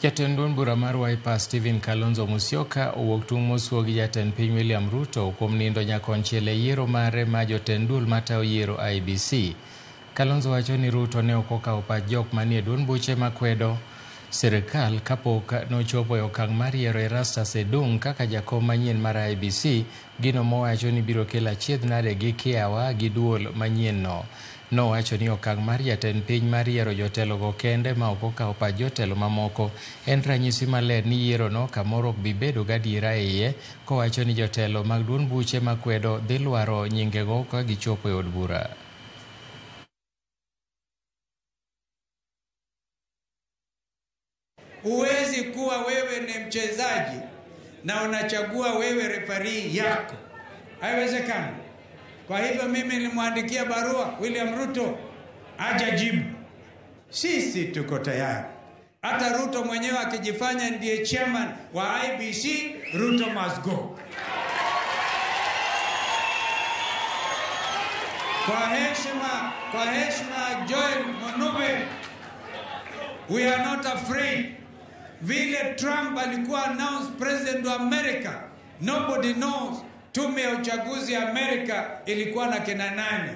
Jatend duond bura mar Wiper Stephen Kalonzo Musyoka owuok tung' mosuo gi jatend piny William Ruto kuom nindo nyakonchiel e yiero mare ma jotend duol matayo yiero IEBC. Kalonzo wacho ni Ruto ne ok okawo pach jok manie duond buche makwedo sirikal kapok nochopo e okang' mar yiero Erastus Edung kaka jakom manyien mar IEBC, gino mowacho ni biro kelo achiedh nade gi kiawa gi duol manyien no. Nowacho ni okang' mar jatend piny mar yiero jotelogo kende ma ok okawo pach jotelo mamoko en ranyisi maler ni yiero no kamoro ok bi bedo gadiera e iye, kowacho ni jotelo mag duond buche makwedo dhi lwaro nyingego ka gichopo e od bura. Huwezi kuwa wewe ni mchezaji na unachagua wewe refarii yako. Haiwezekani. Kwa hivyo mimi nilimwandikia barua William Ruto, hajajibu. Sisi tuko tayari. Hata Ruto mwenyewe akijifanya ndiye chairman wa IEBC, Ruto must go. Kwa heshima Joel Monube, we are not afraid. Vile Trump alikuwa announced president wa America, nobody knows tume ya uchaguzi ya Amerika ilikuwa na kina nani.